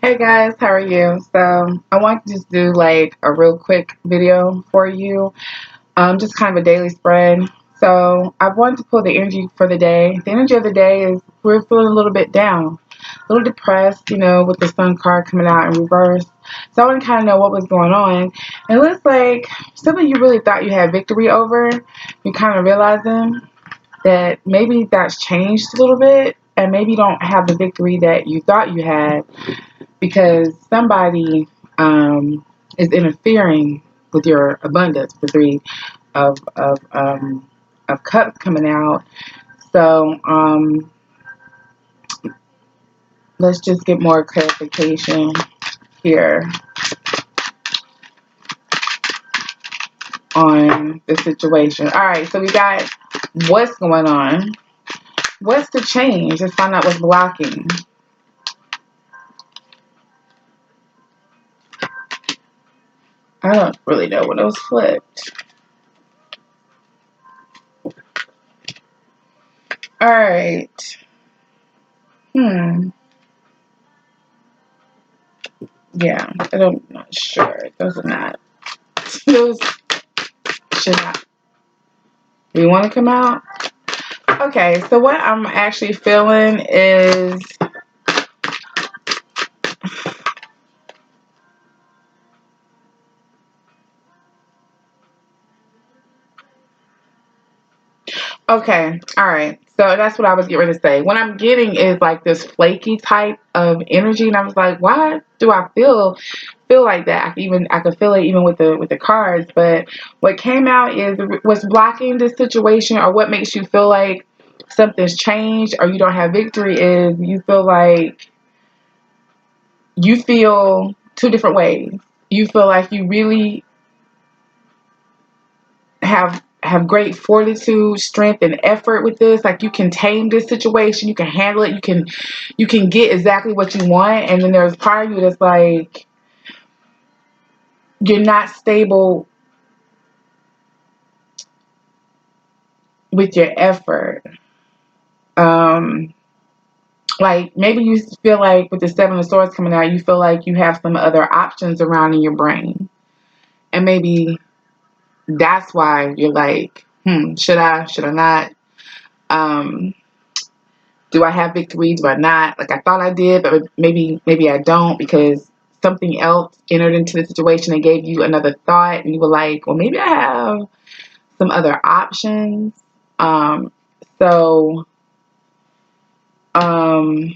Hey guys, how are you? So I want to just do like a real quick video for you, just kind of a daily spread. So I wanted to pull the energy for the day. The energy of the day is we're feeling a little bit down, a little depressed, with the sun card coming out in reverse. So I want to kind of know what was going on. And it looks like something you really thought you had victory over, you're kind of realizing that maybe that's changed a little bit, and maybe you don't have the victory that you thought you had because somebody is interfering with your abundance. The three of cups coming out. So let's just get more clarification here on the situation. All right, so we got what's going on. What's the change? Let's find out what's blocking. I don't really know when it was flipped. All right. Hmm. Yeah, I'm not sure. Those are not. Those should not. Do you want to come out? Okay, so what I'm actually feeling is okay, all right. So that's what I was getting ready to say. What I'm getting is like this flaky type of energy, and I was like, why do I feel like that? I could feel it even with the cards. But what came out is what's blocking this situation, or what makes you feel like something's changed, or you don't have victory, is you feel like you feel two different ways. You feel like you really have great fortitude, strength, and effort with this. Like you can tame this situation, you can handle it, you can get exactly what you want. And then there's part of you that's like you're not stable with your effort. Um, like maybe you feel like with the Seven of Swords coming out, you feel like you have some other options around in your brain, and maybe that's why you're like, should I not? Um, do I have victory? Do I not? Like I thought I did, but maybe I don't because something else entered into the situation and gave you another thought, and you were like, well, maybe I have some other options. Um, so, um,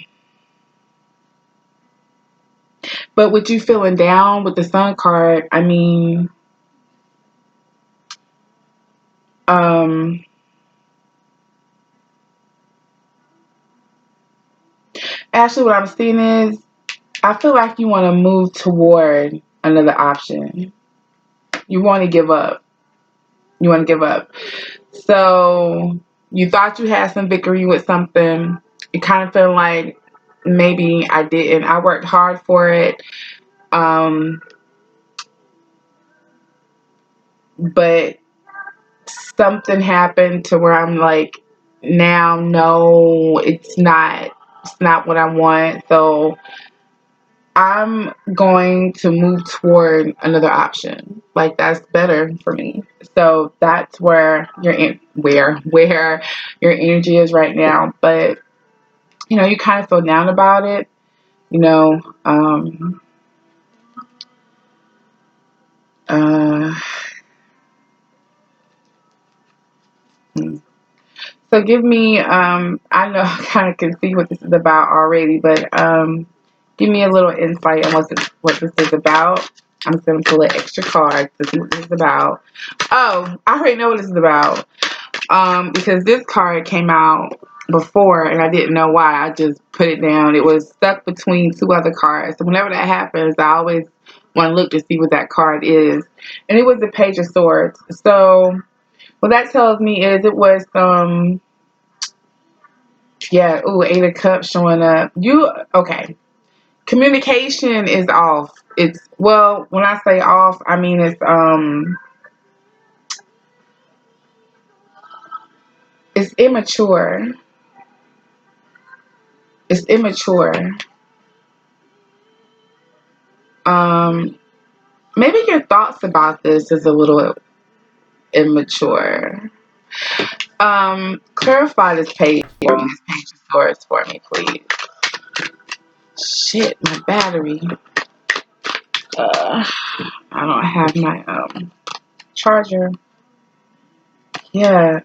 but with you feeling down with the Sun card, I mean, um, actually, what I'm seeing is I feel like you want to move toward another option. You want to give up. You want to give up. So you thought you had some victory with something. You kind of feel like maybe I didn't. I worked hard for it. Um, but something happened to where I'm like, now no, it's not what I want. So I'm going to move toward another option. Like that's better for me. So that's where where your energy is right now. But you kind of feel down about it. You know, uh, hmm. So give me, I know I kind of can see what this is about already, but give me a little insight on what this is about. I'm just going to pull an extra card to see what this is about. Oh, I already know what this is about. Because this card came out before and I didn't know why. I just put it down. It was stuck between two other cards. So whenever that happens, I always want to look to see what that card is. And it was the Page of Swords. So what that tells me is it was yeah, ooh, Eight of Cups showing up. Okay. Communication is off. Well, when I say off, I mean it's immature. It's immature. Maybe your thoughts about this is a little immature. Clarify this page for me, this page of swords for me, please. Shit, my battery. I don't have my charger. Yeah.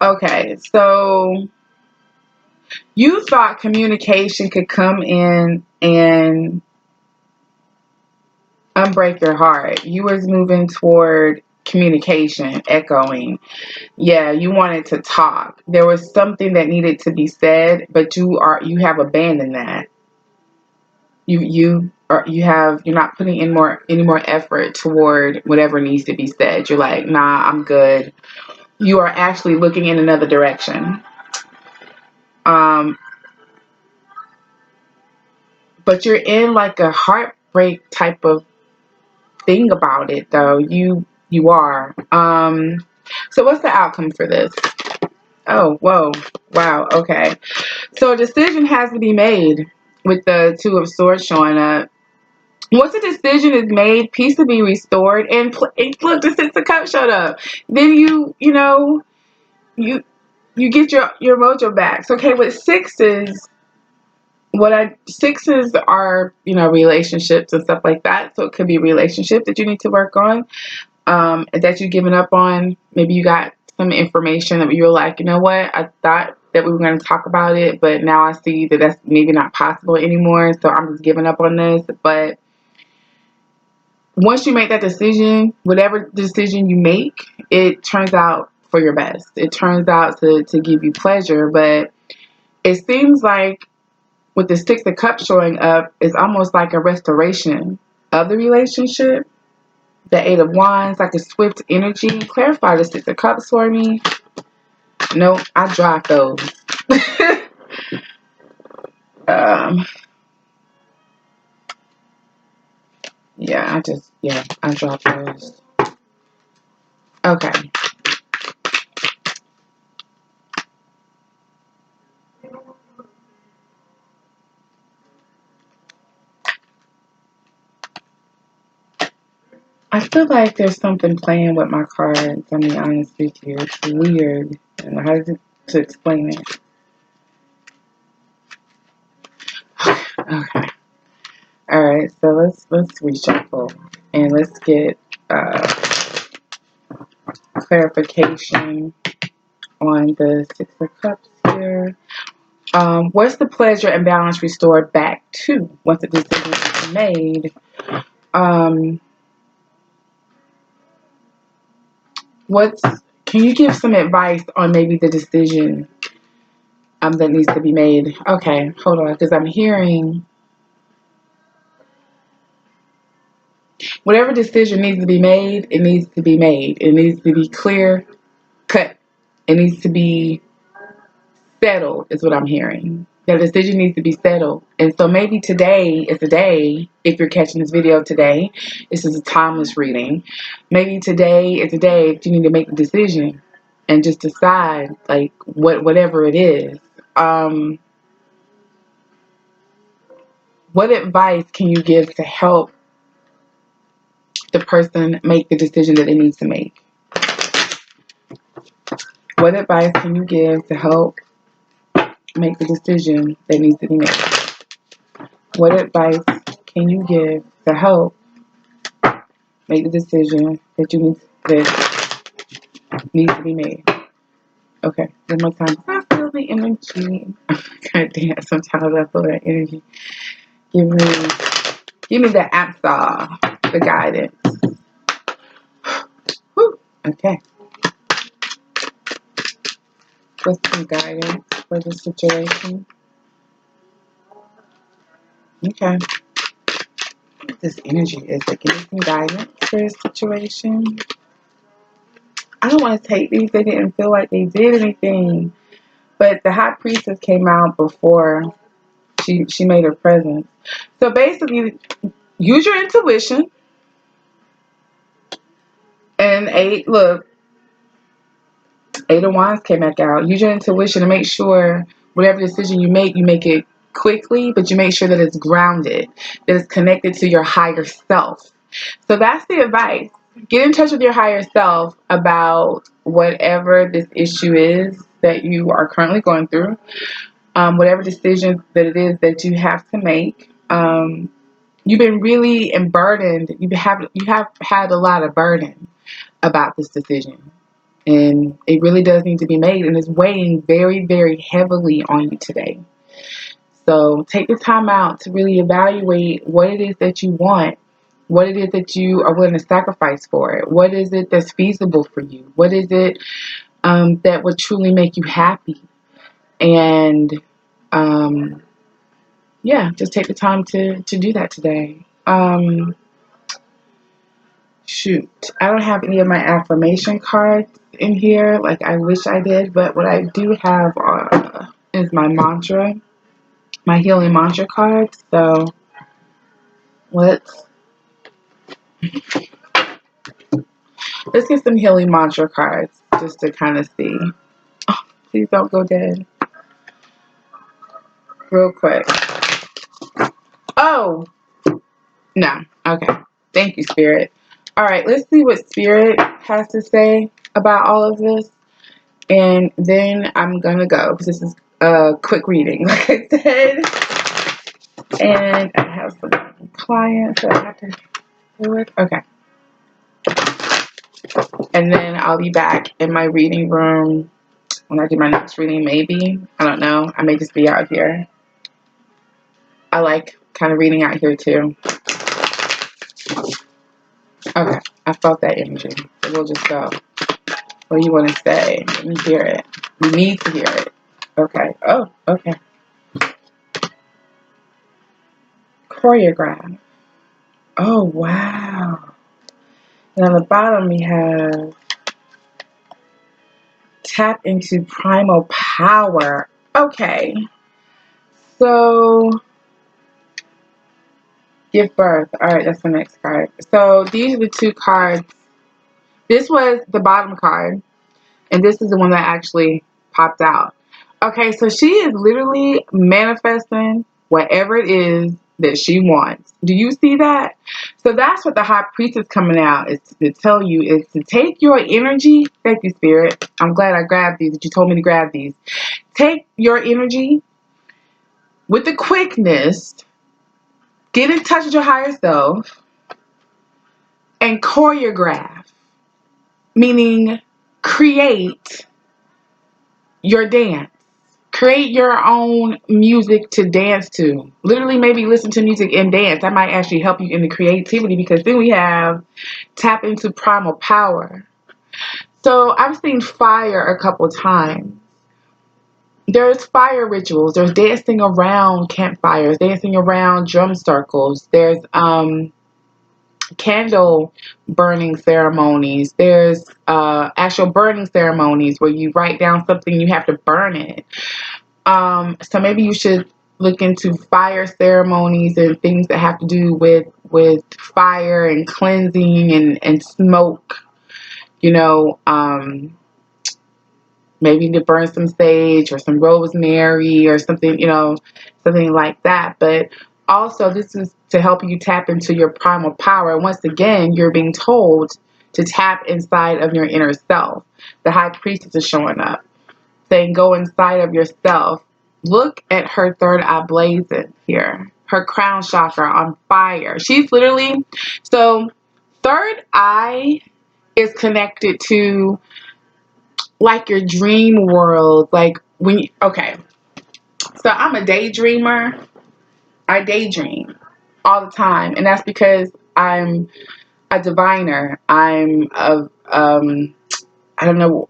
Okay, so you thought communication could come in and unbreak your heart. You was moving toward communication, echoing. Yeah, you wanted to talk. There was something that needed to be said, but you have abandoned that. You're not putting in any more effort toward whatever needs to be said. You're like, nah, I'm good. You are actually looking in another direction. Um, but you're in like a heartbreak type of thing about it, though. You are. So what's the outcome for this? Oh, whoa, wow, okay. So a decision has to be made with the Two of Swords showing up. Once a decision is made, peace will be restored. And look, the Six of Cups showed up. Then you get your mojo back. So okay, with sixes, sixes are relationships and stuff like that. So it could be a relationship that you need to work on, that you've given up on. Maybe you got some information that you were like, you know what, I thought that we were going to talk about it, but now I see that that's maybe not possible anymore. So I'm just giving up on this. But once you make that decision, whatever decision you make, it turns out for your best. It turns out to give you pleasure. But it seems like with the Six of Cups showing up, it's almost like a restoration of the relationship. The Eight of Wands, like a swift energy. Clarify the Six of Cups for me. No, I dropped those. Yeah, I dropped those. Okay. I feel like there's something playing with my cards. I'm be honest with you. It's weird. I don't know how to explain it. Okay. All right. So let's reshuffle and let's get clarification on the Six of Cups here. What's the pleasure and balance restored back to once the decision is made? What's Can you give some advice on maybe the decision that needs to be made? Okay, hold on, because I'm hearing whatever decision needs to be made, it needs to be made. It needs to be clear cut. It needs to be settled, is what I'm hearing. The decision needs to be settled. And so maybe today is the day, if you're catching this video today, this is a timeless reading. Maybe today is the day that you need to make the decision and just decide, like, whatever it is. What advice can you give to help the person make the decision that they need to make? What advice can you give to help make the decision that needs to be made? What advice can you give to help make the decision that needs to be made? Okay, one more time. I feel the energy. God damn, sometimes I feel that energy. Give me the answer, the guidance. Whew. Okay. What's some guidance for the situation? Okay. What this energy is, like, give me some guidance for this situation. I don't want to take these. They didn't feel like they did anything. But the High Priestess came out before she made her presence. So basically, use your intuition. And Eight of Wands came back out. Use your intuition to make sure whatever decision you make it quickly, but you make sure that it's grounded, that it's connected to your higher self. So that's the advice. Get in touch with your higher self about whatever this issue is that you are currently going through, whatever decision that it is that you have to make. You've been really burdened. You have had a lot of burden about this decision, and it really does need to be made, and it's weighing very, very heavily on you today. So take the time out to really evaluate what it is that you want, what it is that you are willing to sacrifice for it, what is it that's feasible for you, what is it that would truly make you happy, and yeah, just take the time to do that today. Shoot, I don't have any of my affirmation cards in here like I wish I did, but what I do have is my mantra, my healing mantra cards. So let's get some healing mantra cards just to kind of see. Oh, please don't go dead. Real quick. Oh, no. Okay. Thank you, Spirit. All right, let's see what Spirit has to say about all of this. And then I'm going to go because this is a quick reading, like I said. And I have some clients that I have to deal with. Okay. And then I'll be back in my reading room when I do my next reading, maybe. I don't know. I may just be out here. I like kind of reading out here too. Okay. I felt that energy. So we'll just go. What do you want to say? Let me hear it. We need to hear it. Okay. Oh, okay. Choreograph. Oh, wow. And on the bottom we have tap into primal power. Okay. So give birth. All right, that's the next card. So these are the two cards. This was the bottom card, and this is the one that actually popped out. Okay, so she is literally manifesting whatever it is that she wants. Do you see that? So that's what the high priestess coming out is to tell you, is to take your energy. Thank you, Spirit. I'm glad I grabbed these, that you told me to grab these. Take your energy with the quickness, get in touch with your higher self, and choreograph, meaning create your dance. Create your own music to dance to. Literally, maybe listen to music and dance. That might actually help you in the creativity, because then we have tap into primal power. So I've seen fire a couple times. There's fire rituals. There's dancing around campfires, dancing around drum circles. There's candle burning ceremonies. There's actual burning ceremonies where you write down something, you have to burn it. So maybe you should look into fire ceremonies and things that have to do with fire and cleansing and smoke. You know, maybe to burn some sage or some rosemary or something, you know, something like that. But also, this is to help you tap into your primal power. Once again, you're being told to tap inside of your inner self. The high priestess is showing up, saying, go inside of yourself. Look at her third eye blazing here. Her crown chakra on fire. She's literally, so third eye is connected to like your dream world. Like when you, okay, so I'm a daydreamer. I daydream all the time, and that's because I'm a diviner. I'm a I don't know,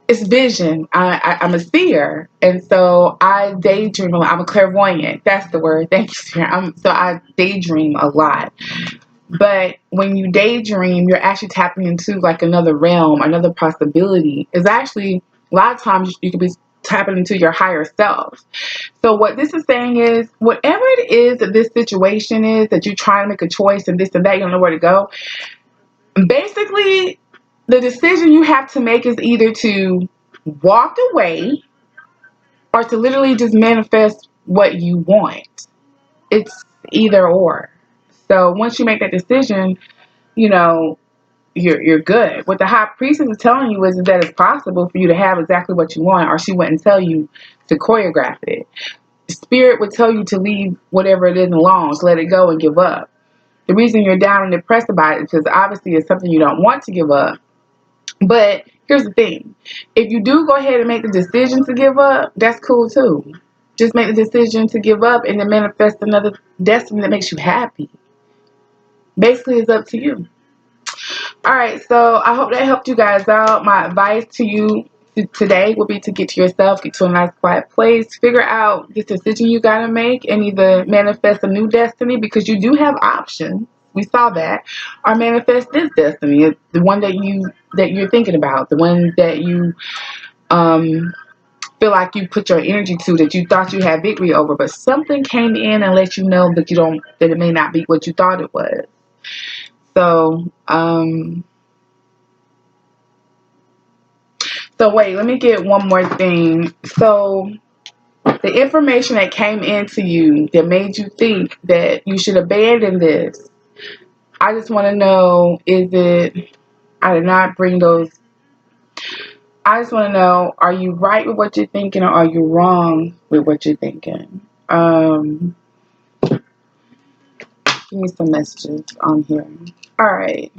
it's vision. I'm a seer, and so I daydream a lot. I'm a clairvoyant. That's the word. Thank you, Spirit. So I daydream a lot. But when you daydream, you're actually tapping into like another realm, another possibility. It's actually a lot of times you could be tapping into your higher self. So what this is saying is, whatever it is that this situation is, that you're trying to make a choice and this and that, you don't know where to go. Basically, the decision you have to make is either to walk away or to literally just manifest what you want. It's either or. So once you make that decision, you know, you're good. What the high priestess is telling you is that it's possible for you to have exactly what you want, or she wouldn't tell you to choreograph it. Spirit would tell you to leave whatever it is alone, to let it go and give up. The reason you're down and depressed about it is because obviously it's something you don't want to give up. But here's the thing. If you do go ahead and make the decision to give up, that's cool too. Just make the decision to give up and then manifest another destiny that makes you happy. Basically, it's up to you. Alright, so I hope that helped you guys out. My advice to you today would be to get to yourself, get to a nice quiet place, figure out this decision you gotta make, and either manifest a new destiny because you do have options. We saw that, or manifest this destiny, the one that you're thinking about, the one that you feel like you put your energy to, that you thought you had victory over, but something came in and let you know that that it may not be what you thought it was. So So wait, let me get one more thing. So the information that came into you that made you think that you should abandon this, I just want to know, I did not bring those. I just want to know, are you right with what you're thinking or are you wrong with what you're thinking? Give me some messages on here. All right.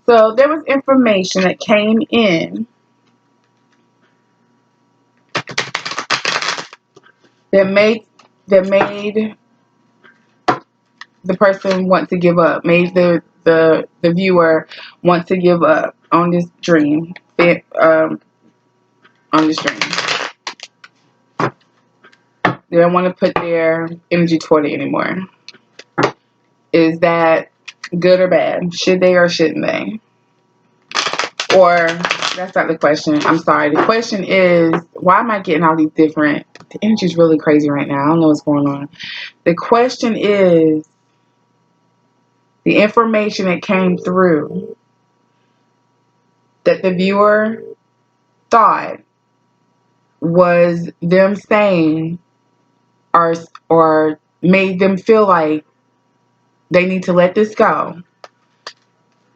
So there was information that came in that made the person want to give up, made the viewer want to give up on this dream, on this dream. They don't want to put their energy toward it anymore. Is that good or bad? Should they or shouldn't they? Or that's not the question. I'm sorry. The question is, why am I getting all these different? The energy's really crazy right now. I don't know what's going on. The question is, the information that came through that the viewer thought was them saying or made them feel like they need to let this go.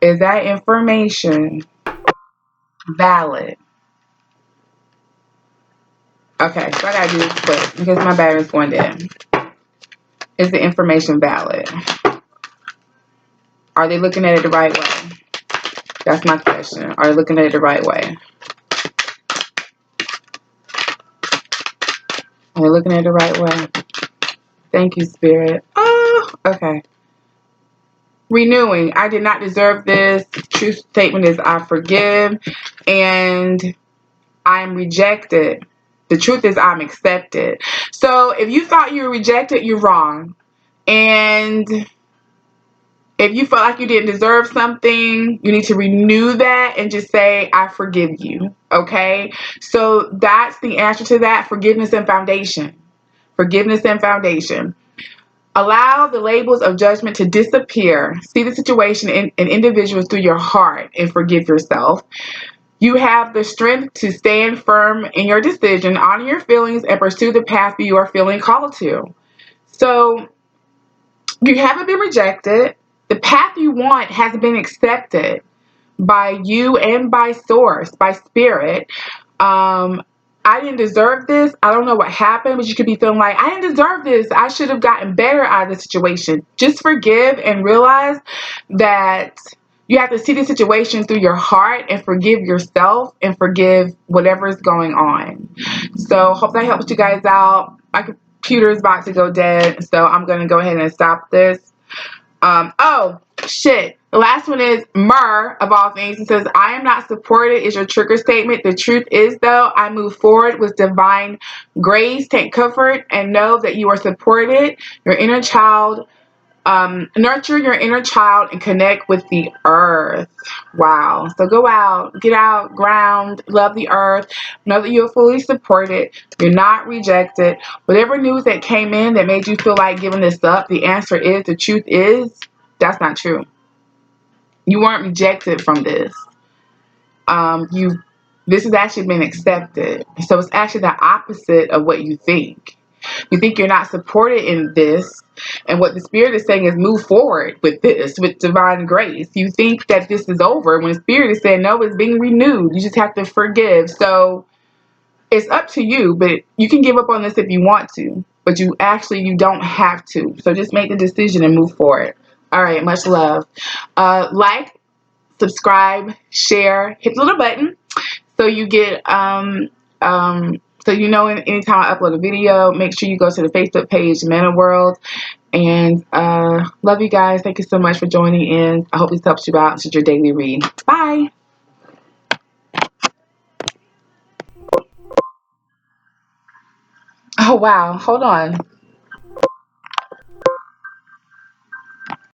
Is that information valid? Okay, so I gotta do this quick because my battery's going dead. Is the information valid? Are they looking at it the right way? That's my question. Are they looking at it the right way? Are they looking at it the right way? Thank you, Spirit. Oh, okay. Renewing. I did not deserve this. Truth statement is I forgive and I'm rejected. The truth is I'm accepted. So if you thought you were rejected, you're wrong. And if you felt like you didn't deserve something, you need to renew that and just say, I forgive you. Okay? So that's the answer to that. Forgiveness and foundation. Forgiveness and foundation. Allow the labels of judgment to disappear. See the situation and individuals through your heart and forgive yourself. You have the strength to stand firm in your decision, honor your feelings, and pursue the path you are feeling called to. So you haven't been rejected. The path you want has been accepted by you and by source, by spirit. I didn't deserve this. I don't know what happened, but you could be feeling like, I didn't deserve this. I should have gotten better out of the situation. Just forgive and realize that you have to see the situation through your heart and forgive yourself and forgive whatever is going on. So hope that helps you guys out. My computer is about to go dead, so I'm going to go ahead and stop this. Oh, shit. The last one is Myrrh, of all things. It says, I am not supported is your trigger statement. The truth is, though, I move forward with divine grace. Take comfort and know that you are supported. Your inner child, nurture your inner child and connect with the earth. Wow. So go out, get out, ground, love the earth. Know that you're fully supported. You're not rejected. Whatever news that came in that made you feel like giving this up, the answer is, the truth is, that's not true. You weren't rejected from this. you this has actually been accepted. So it's actually the opposite of what you think. You think you're not supported in this, and what the Spirit is saying is move forward with this, with divine grace. You think that this is over when the Spirit is saying no, it's being renewed. You just have to forgive. So it's up to you, but you can give up on this if you want to, but you don't have to. So just make the decision and move forward. All right, much love. Like, subscribe, share, hit the little button so you get so you know anytime I upload a video. Make sure you go to the Facebook page Manna World, and love you guys. Thank you so much for joining in. I hope this helps you out. This is your daily read. Bye. Oh wow, hold on.